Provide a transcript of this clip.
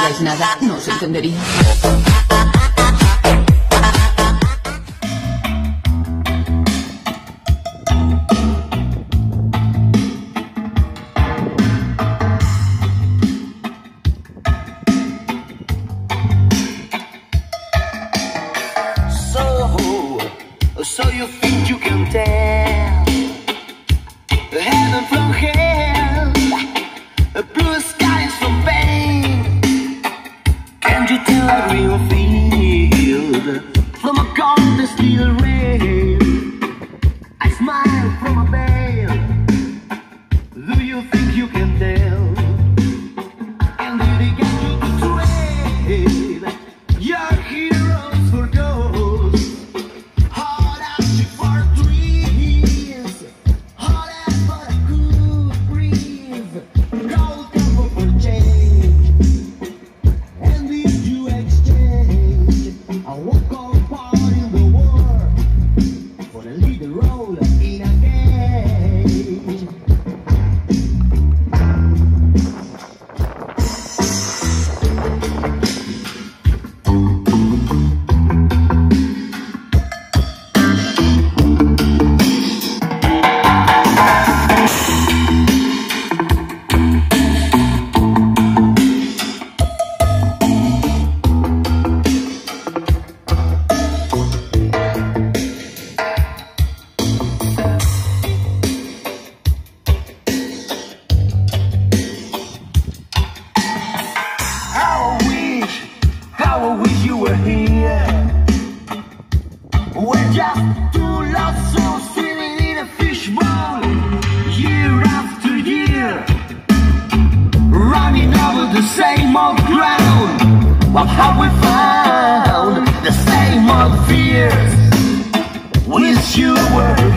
digáis nada, no os entendería. So you think you can tell heaven from hell, blue skies from pain? Can you tell a real field from a golden steel rail? I smile from a veil. Do you think you can tell? And did it get you to trade your heroes for ghosts? Wish you were